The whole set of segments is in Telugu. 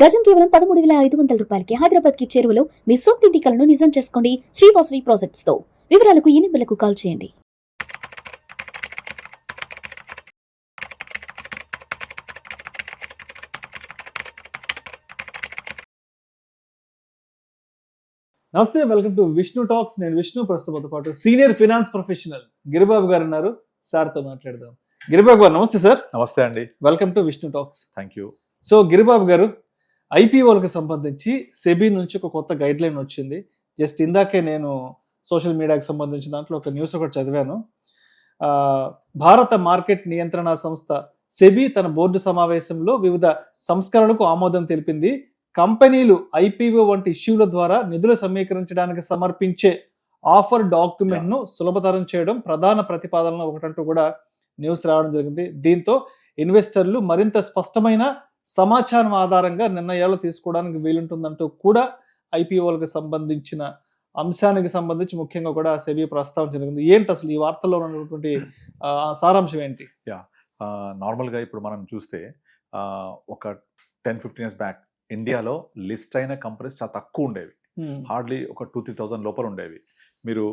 గజం కేవలం 13,500 రూపాయలకి హైదరాబాద్ కి చేరువలో మీ సొంతింటి కలను నిజం చేసుకోండి శ్రీ వాసవి ప్రాజెక్ట్స్ తో. వివరాలకు ఈ నెంబర్లకు కాల్ చేయండి. నమస్తే, వెల్కమ్ టు విష్ణు టాక్స్. నేను విష్ణు. ప్రస్తుతంతో పాటు సీనియర్ ఫైనాన్స్ ప్రొఫెషనల్ గిరిబాబు గారు ఉన్నారు. సార్తో మాట్లాడదాం. గిరిబాబు గారు నమస్తే. సార్ నమస్తే అండి. Welcome to Vishnu talks. Thank you. So Giribabu గారు, ఐపీఓలకు సంబంధించి సెబీ నుంచి ఒక కొత్త గైడ్ లైన్ వచ్చింది. జస్ట్ ఇందాకే నేను సోషల్ మీడియాకి సంబంధించిన దాంట్లో ఒక న్యూస్ ఒకటి చదివాను. భారత మార్కెట్ నియంత్రణ సంస్థ సెబీ తన బోర్డు సమావేశంలో వివిధ సంస్కరణలకు ఆమోదం తెలిపింది. కంపెనీలు ఐపీఓ వంటి ఇష్యూల ద్వారా నిధులు సమీకరించడానికి సమర్పించే ఆఫర్ డాక్యుమెంట్ ను సులభతరం చేయడం ప్రధాన ప్రతిపాదనలో ఒకటంటూ కూడా న్యూస్ రావడం జరిగింది. దీంతో ఇన్వెస్టర్లు మరింత స్పష్టమైన సమాచారం ఆధారంగా నిర్ణయాలు తీసుకోవడానికి వీలుంటుందంటూ కూడా ఐపీఓలకు సంబంధించిన అంశానికి సంబంధించి ముఖ్యంగా కూడా సెబీ ప్రస్తావన జరిగింది. ఏంటి అసలు ఈ వార్తల్లో ఉన్నటువంటి సారాంశం ఏంటి? నార్మల్గా ఇప్పుడు మనం చూస్తే ఒక 10-15 years బ్యాక్ ఇండియాలో లిస్ట్ అయిన కంపెనీస్ చాలా తక్కువ ఉండేవి. హార్డ్లీ ఒక 2-3,000 లోపల ఉండేవి. మీరు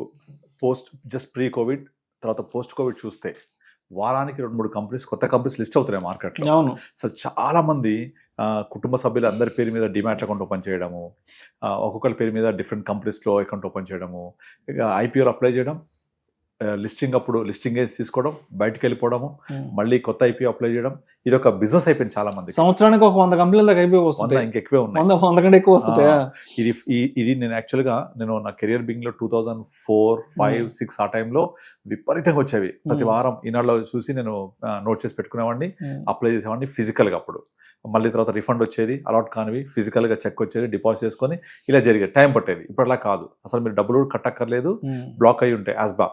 జస్ట్ ప్రీ కోవిడ్ తర్వాత పోస్ట్ కోవిడ్ చూస్తే వారానికి 2-3 కంపెనీస్, కొత్త కంపెనీస్ లిస్ట్ అవుతున్నాయి మార్కెట్లో. అవును. సో చాలా మంది కుటుంబ సభ్యులు అందరి పేరు మీద డిమాట్ అకౌంట్ ఓపెన్ చేయడము, ఒక్కొక్కరి పేరు మీద డిఫరెంట్ కంపెనీస్లో అకౌంట్ ఓపెన్ చేయడము, ఇక ఐపీఓలో అప్లై చేయడం, లిస్టింగ్ అప్పుడు లిస్టింగ్ తీసుకోవడం, బయటకు వెళ్ళిపోవడము, మళ్ళీ కొత్త ఐపీఓ అప్లై చేయడం, ఇది ఒక బిజినెస్ అయిపోయింది చాలా మంది. సంవత్సరానికి ఒక 100 కంపెనీల దాకా ఐపీఓ వస్తుంది. ఇంకెక్కువే ఉన్నాయి. 100 కంటే ఎక్కువ వస్తాయా? ఇది నేను యాక్చువల్గా నా కెరియర్ బిగినింగ్ లో 2004, 5, 6 ఆ టైంలో విపరీతంగా వచ్చేవి. ప్రతి వారం ఈనాడులో చూసి నేను నోట్ చేసి పెట్టుకునేవాడిని, అప్లై చేసేవాడిని ఫిజికల్ గా. అప్పుడు మళ్ళీ తర్వాత రిఫండ్ వచ్చేది, అలాట్ కానివి ఫిజికల్ గా చెక్ వచ్చేది, డిపాజిట్ చేసుకొని ఇలా జరిగేది. టైం పట్టేది. ఇప్పుడు అలా కాదు. అసలు మీరు డబ్బులు కట్టక్కర్లేదు, బ్లాక్ అయ్యి ఉంటాయి. ASBA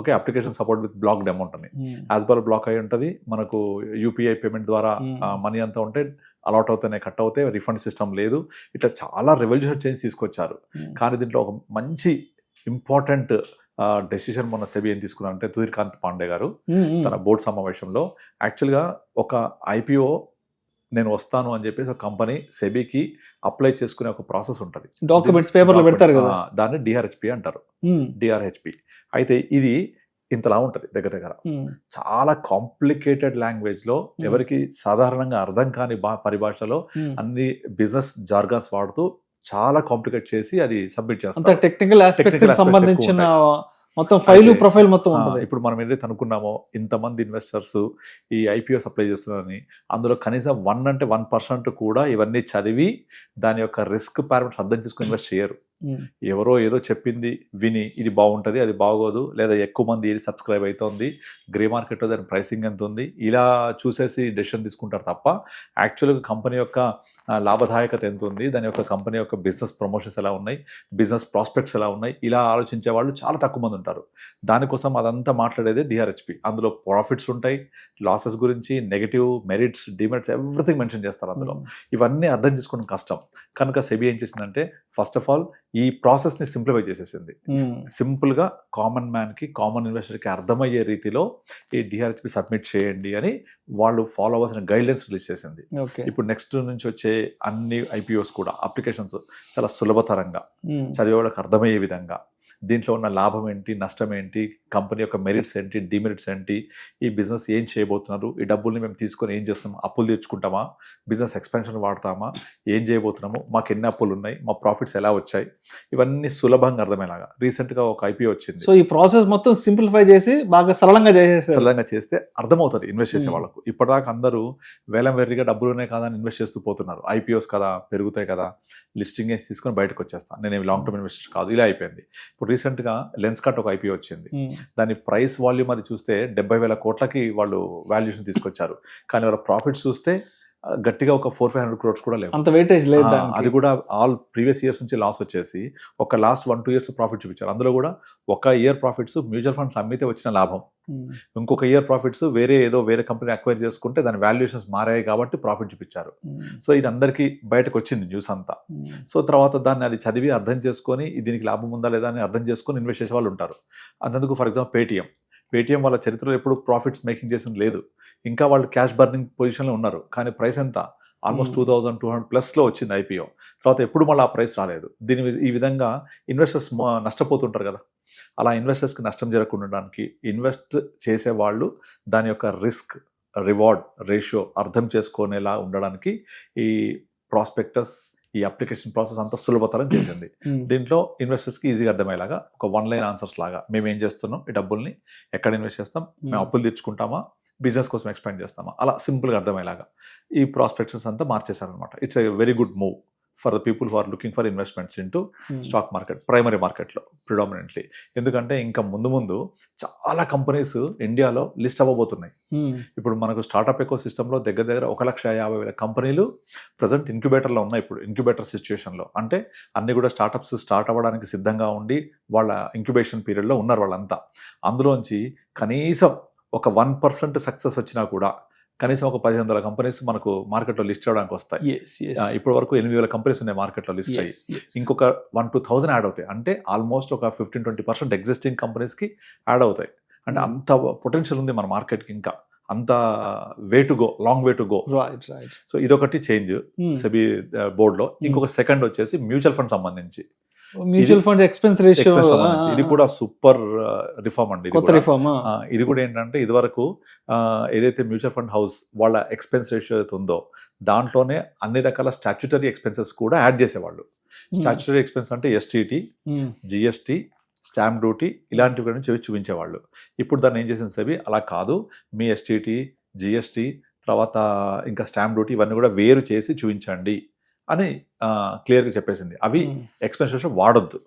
okay, application support with blocked amount అని యాస్బార్ బ్లాక్ అయి ఉంటుంది. మనకు యూపీఐ పేమెంట్ ద్వారా మనీ అంతా ఉంటే అలాట్ అవుతాయి, కట్ అవుతాయి, రిఫండ్ సిస్టమ్ లేదు. ఇట్లా చాలా రెవల్యూషన్ చేంజ్ తీసుకొచ్చారు. కానీ దీంట్లో ఒక మంచి ఇంపార్టెంట్ డెసిషన్ మొన్న సెబీ ఏం తీసుకున్నారంటే, సూర్యకాంత్ పాండే గారు తన బోర్డు సమావేశంలో యాక్చువల్గా ఒక ఐపీఓ నేను వస్తాను అని చెప్పేసి ఒక కంపెనీ సెబీకి అప్లై చేసుకునే ఒక ప్రాసెస్ ఉంటుంది. డాక్యుమెంట్స్ పేపర్లో పెడతారు కదా, దాన్ని డిఆర్హెచ్పి అంటారు. డిఆర్హెచ్పి అయితే ఇది ఇంతలా ఉంటుంది. దగ్గర చాలా కాంప్లికేటెడ్ లాంగ్వేజ్ లో, ఎవరికి సాధారణంగా అర్థం కాని పరిభాషలో అన్ని బిజినెస్ జార్గాన్స్ వాడుతూ చాలా కాంప్లికేట్ చేసి అది సబ్మిట్ చేస్తారు. టెక్నికల్ ఆస్పెక్ట్స్ కి సంబంధించిన మొత్తం ఫైల్ ప్రొఫైల్ మొత్తం ఉంటుంది. ఇప్పుడు మనం ఏదైతే అనుకున్నామో ఇంతమంది ఇన్వెస్టర్స్ ఈ ఐపీఓస్ అప్లై చేస్తున్నారని, అందులో కనీసం 1% కూడా ఇవన్నీ చదివి దాని యొక్క రిస్క్ పారామీటర్స్ అర్థం చేసుకుని ఇన్వెస్ట్ చేయరు. ఎవరో ఏదో చెప్పింది విని ఇది బాగుంటుంది, అది బాగోదు, లేదా ఎక్కువ మంది ఇది సబ్స్క్రైబ్ అవుతుంది, గ్రే మార్కెట్లో దాని ప్రైసింగ్ ఎంత ఉంది, ఇలా చూసేసి డెసిషన్ తీసుకుంటారు తప్ప యాక్చువల్గా కంపెనీ యొక్క లాభదాయకత ఎంత ఉంది, దాని యొక్క కంపెనీ యొక్క బిజినెస్ ప్రమోషన్స్ ఎలా ఉన్నాయి, బిజినెస్ ప్రాస్పెక్ట్స్ ఎలా ఉన్నాయి, ఇలా ఆలోచించే వాళ్ళు చాలా తక్కువ మంది ఉంటారు. దానికోసం అదంతా మాట్లాడేది డిఆర్హెచ్పి. అందులో ప్రాఫిట్స్ ఉంటాయి, లాసెస్ గురించి, negative, merits, demerits, everything mention చేస్తారు అందులో. ఇవన్నీ అర్థం చేసుకోవడం కష్టం. కనుక సెబీ ఏం చేసిందంటే, ఫస్ట్ ఆఫ్ ఆల్ ఈ ప్రాసెస్ ని సింప్లిఫై చేసేసింది. సింపుల్ గా కామన్ మ్యాన్ కి, కామన్ ఇన్వెస్టర్ కి అర్థమయ్యే రీతిలో ఈ డిఆర్హెచ్పి సబ్మిట్ చేయండి అని వాళ్ళు ఫాలో అవ్వాల్సిన గైడ్ లైన్స్ రిలీజ్ చేసింది. ఇప్పుడు నెక్స్ట్ నుంచి వచ్చే అన్ని ఐపీఓస్ కూడా అప్లికేషన్స్ చాలా సులభతరంగా చదివే వాళ్ళకి అర్థమయ్యే విధంగా, దీంట్లో ఉన్న లాభం ఏంటి, నష్టం ఏంటి, కంపెనీ యొక్క మెరిట్స్ ఏంటి, డిమెరిట్స్ ఏంటి, ఈ బిజినెస్ ఏం చేయబోతున్నారు, ఈ డబ్బుల్ని మేము తీసుకొని ఏం చేస్తున్నాము, అప్పులు తెచ్చుకుంటామా, బిజినెస్ ఎక్స్పెన్షన్ వాడతామా, ఏం చేయబోతున్నాము, మాకు ఎన్ని అప్పులు ఉన్నాయి, మా ప్రాఫిట్స్ ఎలా వచ్చాయి, ఇవన్నీ సులభంగా అర్థమయ్యేలాగా రీసెంట్గా ఒక ఐపీఓ వచ్చింది. సో ఈ ప్రాసెస్ మొత్తం సింప్లిఫై చేసి బాగా సరళంగా చేస్తే అర్థమవుతుంది ఇన్వెస్ట్ చేసే వాళ్ళకు. ఇప్పటిదాకా అందరూ వేలం వెర్రిగా డబ్బులునే కదా అని ఇన్వెస్ట్ చేస్తూ పోతున్నారు. ఐపీఓస్ కదా, పెరుగుతాయి కదా, లిస్టింగ్ వేసి తీసుకొని బయటకు వచ్చేస్తాను, నేను లాంగ్ టర్మ్ ఇన్వెస్టర్ కాదు, ఇలా అయిపోయింది. ఇప్పుడు రీసెంట్ గా లెన్స్కార్ట్ ఒక ఐపీఓ వచ్చింది. దాని ప్రైస్ వాల్యూమ్ అది చూస్తే 70,000 కోట్లకి వాళ్ళు వాల్యూషన్ తీసుకొచ్చారు. కానీ వాళ్ళ ప్రాఫిట్స్ చూస్తే గట్టిగా ఒక 400-500 crores కూడా లేవు. అంత వెయిటేజ్ లేదు. అది కూడా ఆల్ ప్రీవియస్ ఇయర్స్ నుంచి లాస్ వచ్చేసి ఒక లాస్ట్ 1-2 years ప్రాఫిట్ చూపించారు. అందులో కూడా ఒక ఇయర్ ప్రాఫిట్స్ మ్యూచువల్ ఫండ్స్ అమ్మితే వచ్చిన లాభం, ఇంకొక ఇయర్ ప్రాఫిట్స్ వేరే కంపెనీ అక్వైర్ చేసుకుంటే దాని వాల్యుయేషన్స్ మారాయి కాబట్టి ప్రాఫిట్ చూపించారు. సో ఇది అందరికీ బయటకు వచ్చింది న్యూస్ అంతా. సో తర్వాత దాన్ని అది చదివి అర్థం చేసుకొని దీనికి లాభం ఉందా లేదా అని అర్థం చేసుకొని ఇన్వెస్ట్ చేసే వాళ్ళు ఉంటారు. అందుకు ఫర్ ఎగ్జాంపుల్ పేటీఎం వాళ్ళ చరిత్రలో ఎప్పుడు ప్రాఫిట్స్ మేకింగ్ చేసింది లేదు. ఇంకా వాళ్ళు క్యాష్ బర్నింగ్ పొజిషన్లో ఉన్నారు. కానీ ప్రైస్ ఎంత ఆల్మోస్ట్ 2200+ వచ్చింది ఐపీఓ. తర్వాత ఎప్పుడు మళ్ళీ ఆ ప్రైస్ రాలేదు. ఈ విధంగా ఇన్వెస్టర్స్ నష్టపోతుంటారు కదా. అలా ఇన్వెస్టర్స్కి నష్టం జరగకుండా ఉండడానికి ఇన్వెస్ట్ చేసేవాళ్ళు దాని యొక్క రిస్క్ రివార్డ్ రేషియో అర్థం చేసుకునేలా ఉండడానికి ఈ ప్రాస్పెక్టస్, ఈ అప్లికేషన్ ప్రాసెస్ అంతా సులభతరం చేసింది. దీంట్లో ఇన్వెస్టర్స్కి ఈజీగా అర్థమయ్యేలాగా ఒక 1 లైన్ ఆన్సర్స్ లాగా మేము ఏం చేస్తున్నాం, ఈ డబ్బుల్ని ఎక్కడ ఇన్వెస్ట్ చేస్తాం, మేము అప్పులు తెచ్చుకుంటామా, బిజినెస్ కోసం ఎక్స్పాండ్ చేస్తామా, అలా సింపుల్గా అర్థమయ్యేలాగా ఈ ప్రాస్పెక్టస్ అంతా మార్చేశారనమాట. It's a very good move for the people who are looking for investments into stock market, primary మార్కెట్లో ప్రిడామినెంట్లీ. ఎందుకంటే ఇంకా ముందు చాలా కంపెనీస్ ఇండియాలో లిస్ట్ అవ్వబోతున్నాయి. ఇప్పుడు మనకు స్టార్టప్ ఎకో సిస్టంలో దగ్గర 1,50,000 కంపెనీలు ప్రజెంట్ ఇంక్యుబేటర్లో ఉన్నాయి. ఇప్పుడు ఇంక్యుబేటర్ సిచ్యువేషన్లో అంటే అన్ని కూడా స్టార్టప్స్ స్టార్ట్ అవ్వడానికి సిద్ధంగా ఉండి వాళ్ళ ఇంక్యుబేషన్ పీరియడ్లో ఉన్నారు వాళ్ళంతా. అందులోంచి కనీసం ఒక 1% సక్సెస్ వచ్చినా కూడా కనీసం ఒక 1,500 కంపెనీస్ మనకు మార్కెట్లో లిస్ట్ అవ్వడానికి వస్తాయి. ఇప్పటి వరకు 8,000 కంపెనీస్ ఉన్నాయి మార్కెట్లో లిస్ట్ అయ్యి. ఇంకొక 1,000-2,000 యాడ్ అవుతాయి. అంటే ఆల్మోస్ట్ ఒక 15-20% ఎగ్జిస్టింగ్ కంపెనీస్కి యాడ్ అవుతాయి. అంటే అంత పొటెన్షియల్ ఉంది మన మార్కెట్కి, ఇంకా అంత way to go, long way to go. So ఇదొకటి చేంజ్ సెబీ బోర్డులో. ఇంకొక సెకండ్ వచ్చేసి మ్యూచువల్ ఫండ్ సంబంధించి మ్యూచువల్ ఫండ్ ఎక్స్పెన్స్ రేషియో, ఇది కూడా సూపర్ రిఫార్మ్ అండి. కొత్త రిఫార్మ్. ఇది కూడా ఏంటంటే ఇదివరకు ఏదైతే మ్యూచువల్ ఫండ్ హౌస్ వాళ్ళ ఎక్స్పెన్స్ రేషియో అయితే ఉందో దాంట్లోనే అన్ని రకాల స్టాట్యుటరీ ఎక్స్పెన్సెస్ కూడా యాడ్ చేసేవాళ్ళు. స్టాట్యుటరీ ఎక్స్పెన్స్ అంటే ఎస్టీటీ, జిఎస్టీ, స్టాంప్ డ్యూటీ ఇలాంటివి కూడా చూపించేవాళ్ళు. ఇప్పుడు దాన్ని ఏం చేసింది సెబీ, అలా కాదు, మీ ఎస్టీటీ, జిఎస్టీ, తర్వాత ఇంకా స్టాంప్ డ్యూటీ ఇవన్నీ కూడా వేరు చేసి చూపించండి అని క్లియర్గా చెప్పేసింది. అవి ఎక్స్పెన్స్ రేషియో వాడొద్దు,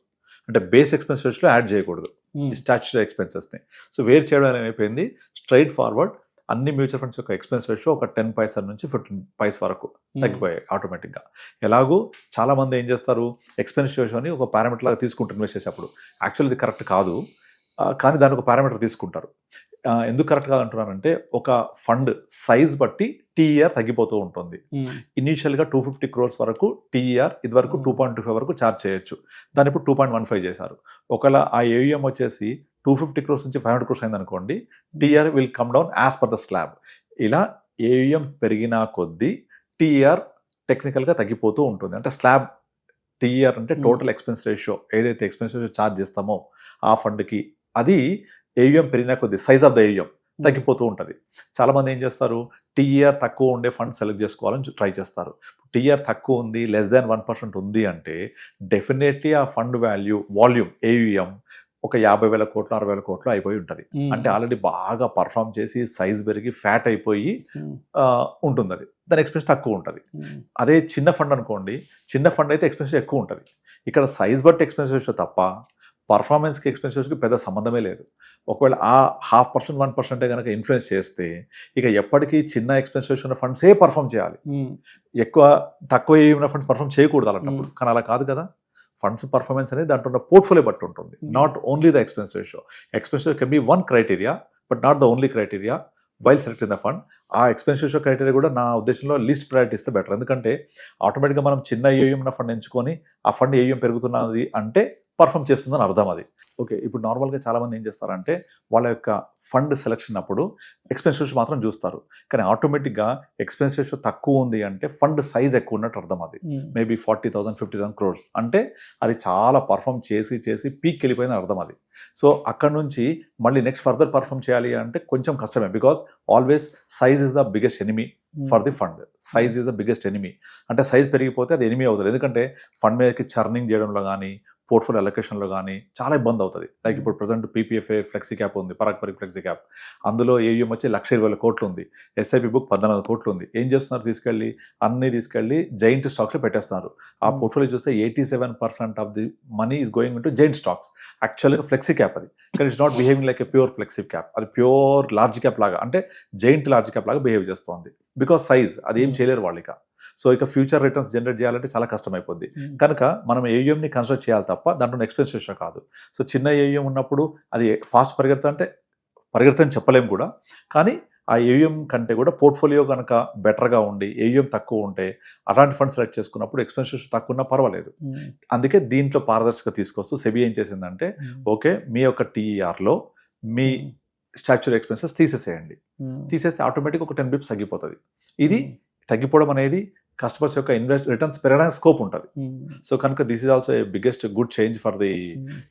అంటే బేస్ ఎక్స్పెన్స్ రేషియోలో యాడ్ చేయకూడదు స్టాట్యుటరీ ఎక్స్పెన్సెస్ని. సో వేరు చేయడం అయిపోయింది. స్ట్రైట్ ఫార్వర్డ్ అన్ని మ్యూచువల్ ఫండ్స్ యొక్క ఎక్స్పెన్స్ రేషియో ఒక 10 పైసల నుంచి 15 పైస వరకు తగ్గిపోయాయి ఆటోమేటిక్గా. ఎలాగూ చాలామంది ఏం చేస్తారు, ఎక్స్పెన్స్ రేషియోని ఒక పారామీటర్ లాగా తీసుకుంటారు ఇన్వెస్ట్ చేసేటప్పుడు. యాక్చువల్లీ ఇది కరెక్ట్ కాదు, కానీ దానికి ఒక పారామీటర్ తీసుకుంటారు. ఎందుకు కరెక్ట్ కాదంటున్నానంటే ఒక ఫండ్ సైజ్ బట్టి టీఈఆర్ తగ్గిపోతూ ఉంటుంది. ఇనీషియల్గా 250 crores వరకు టీఈఆర్ ఇది వరకు 2.25 వరకు ఛార్జ్ చేయొచ్చు. దాన్ని ఇప్పుడు 2.15 చేశారు. ఒకవేళ ఆ ఏయుఎం వచ్చేసి 250 crores నుంచి 500 crores అయింది అనుకోండి, TER will come down as per the slab. ఇలా ఏయుఎం పెరిగినా కొద్దీ టీఈఆర్ టెక్నికల్గా తగ్గిపోతూ ఉంటుంది. అంటే స్లాబ్ టీఈఆర్ అంటే టోటల్ ఎక్స్పెన్స్ రేషియో, ఏదైతే ఎక్స్పెన్స్ రేషియో ఛార్జ్ చేస్తామో ఆ ఫండ్కి, అది ఏయుఎం పెరిగినా కొద్ది సైజ్ ఆఫ్ ద ఏయుఎం తగ్గిపోతూ ఉంటుంది. చాలామంది ఏం చేస్తారు, టీఈఆర్ తక్కువ ఉండే ఫండ్ సెలెక్ట్ చేసుకోవాలని ట్రై చేస్తారు. టీఈఆర్ తక్కువ ఉంది, లెస్ దాన్ 1% ఉంది అంటే డెఫినెట్లీ ఆ ఫండ్ వాల్యూమ్ ఏయుఎం ఒక 50,000 కోట్లు 60,000 కోట్లు అయిపోయి ఉంటుంది. అంటే ఆల్రెడీ బాగా పర్ఫామ్ చేసి సైజ్ పెరిగి ఫ్యాట్ అయిపోయి ఉంటుంది. అది దాని ఎక్స్పెన్స్ తక్కువ ఉంటుంది. అదే చిన్న ఫండ్ అనుకోండి, చిన్న ఫండ్ అయితే ఎక్స్పెన్స్ ఎక్కువ ఉంటుంది. ఇక్కడ సైజ్ బట్టి ఎక్స్పెన్స్ రేషియో తప్ప పర్ఫార్మెన్స్కి ఎక్స్పెన్స్ రేషియోకి పెద్ద సంబంధమే లేదు. ఒకవేళ ఆ 0.5% 1% కనుక ఇన్ఫ్లుయెన్స్ చేస్తే ఇక ఎప్పటికీ చిన్న ఎక్స్పెన్స్ రేషియో ఉన్న ఫండ్సే పర్ఫామ్ చేయాలి, తక్కువ ఉన్న ఫండ్స్ పర్ఫామ్ చేయకూడదు అలాంటప్పుడు. కానీ అలా కాదు కదా, ఫండ్స్ పర్ఫార్మెన్స్ అనేది దాంట్లో ఉన్న పోర్ట్ఫోలియో బట్టి ఉంటుంది, not only the expense ratio. Expense ratio can be one criteria but not the only criteria while selecting the fund. ఆ ఎక్స్పెన్స్ రేషియో క్రైటీరియా కూడా నా ఉద్దేశంలో లిస్ట్ ప్రయారిటీ ఇస్తే బెటర్. ఎందుకంటే ఆటోమేటిక్గా మనం చిన్న ఏయుఎం ఉన్న ఫండ్ ఎంచుకొని ఆ ఫండ్ ఏయుఎం పెరుగుతున్నది అంటే పర్ఫామ్ చేస్తుందని అర్థం అది. ఓకే, ఇప్పుడు నార్మల్గా చాలామంది ఏం చేస్తారంటే వాళ్ళ యొక్క ఫండ్ సెలెక్షన్ అప్పుడు ఎక్స్పెన్స్ రేషియో మాత్రం చూస్తారు, కానీ ఆటోమేటిక్గా ఎక్స్పెన్స్ రేషియో తక్కువ ఉంది అంటే ఫండ్ సైజ్ ఎక్కువ ఉన్నట్టు అర్థం. అది మేబీ 40,000 50,000 crores అంటే అది చాలా పర్ఫామ్ చేసి పీక్ వెళ్ళిపోయిందని అర్థం అది. సో అక్కడ నుంచి మళ్ళీ నెక్స్ట్ ఫర్దర్ పర్ఫామ్ చేయాలి అంటే కొంచెం కష్టమే, because always size is the biggest enemy for the fund. Size is the biggest enemy. అంటే సైజ్ పెరిగిపోతే అది ఎనిమీ అవుతుంది. ఎందుకంటే ఫండ్ మీదకి చర్నింగ్ చేయడంలో కానీ పోర్ట్ఫోలియో అలొకేషన్లో కానీ చాలా ఇబ్బంది అవుతుంది. లైక్ ఇప్పుడు ప్రజెంట్ పీపీఎఫ్ఏ ఫ్లెక్సీ క్యాప్ ఉంది, పరాగ్ పరీక్ ఫ్లెక్సీ క్యాప్, అందులో ఏయుఎం వచ్చి 1,20,000 కోట్లు ఉంది, ఎస్ఐపి బుక్ 14 కోట్లు ఉంది. ఏం చేస్తున్నారు, తీసుకెళ్ళి జైంట్ స్టాక్స్లో పెట్టేస్తున్నారు. ఆ పోర్ట్ఫోలియో చూస్తే 87% of the money is going into giant stocks. యాక్చువల్గా ఫ్లెక్సీ క్యాప్ అది, కానీ it's not behaving like a pure flexi cap. అది ప్యూర్ లార్జ్ క్యాప్ లాగా, అంటే జైంట్ లార్జ్ క్యాప్ లాగా బిహేవ్ చేస్తుంది. బికాస్ సైజ్ అది ఏం చేయలేరు వాళ్ళు ఇక. సో ఇక ఫ్యూచర్ రిటర్న్స్ జనరేట్ చేయాలంటే చాలా కష్టం అయిపోద్ది. కనుక మనం ఏయుఎంని కన్సిడర్ చేయాలి తప్ప దాంట్లో ఎక్స్పెన్స్ రేషియో కాదు. సో చిన్న ఏయుఎం ఉన్నప్పుడు అది ఫాస్ట్ పరిగెడతాని చెప్పలేము కూడా, కానీ ఆ ఏయుఎం కంటే కూడా పోర్ట్ఫోలియో కనుక బెటర్గా ఉండి ఏయుఎం తక్కువ ఉంటే అలాంటి ఫండ్ సెలెక్ట్ చేసుకున్నప్పుడు ఎక్స్పెన్స్ రేషియో తక్కువ ఉన్నా పర్వాలేదు. అందుకే దీంట్లో పారదర్శకత తీసుకొస్తూ సెబీ ఏం చేసిందంటే, ఓకే మీ యొక్క టీఈఆర్లో మీ స్టాట్యుటరీ ఎక్స్పెన్సెస్ తీసేసేయండి. తీసేస్తే ఆటోమేటిక్ ఒక 10 bips తగ్గిపోతుంది. ఇది తగ్గిపోవడం అనేది కస్టమర్స్ యొక్క రిటర్న్స్ పెరగడానికి స్కోప్ ఉంటుంది. సో కనుక this is also a biggest good change for the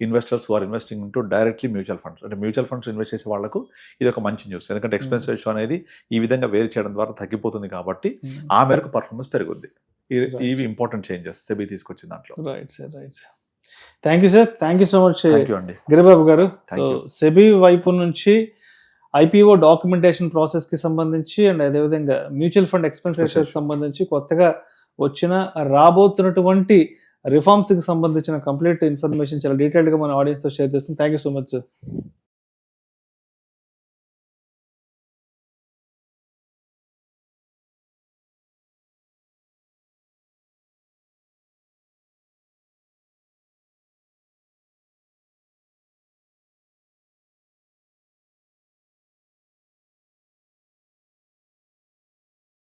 investors who are investing into directly mutual funds. అంటే మ్యూచువల్ ఫండ్స్ ఇన్వెస్ట్ చేసే వాళ్ళకు ఇది ఒక మంచి న్యూస్. ఎందుకంటే ఎక్స్పెన్స్ రేషియో అనేది ఈ విధంగా వేరు చేయడం ద్వారా తగ్గిపోతుంది కాబట్టి ఆ మేరకు పర్ఫార్మెన్స్ పెరుగుద్ది. ఇవి ఇంపార్టెంట్ చేంజెస్ సెబీ తీసుకొచ్చిన దాంట్లో. Right sir, right sir. Thank you sir, thank you so much thank you అండి. గిరిబాబు గారు. Thank so you. సెబీ వైపు నుంచి ఐపీఓ డాక్యుమెంటేషన్ ప్రాసెస్ కి సంబంధించి అండ్ అదేవిధంగా మ్యూచువల్ ఫండ్ ఎక్స్పెన్స్ రేషియోకి సంబంధించి కొత్తగా వచ్చిన రాబోతున్నటువంటి రిఫార్మ్స్ కి సంబంధించిన కంప్లీట్ ఇన్ఫర్మేషన్ చాలా డీటెయిల్డ్ గా మన ఆడియన్స్ తో షేర్ చేస్తాం. Thank you so much sir.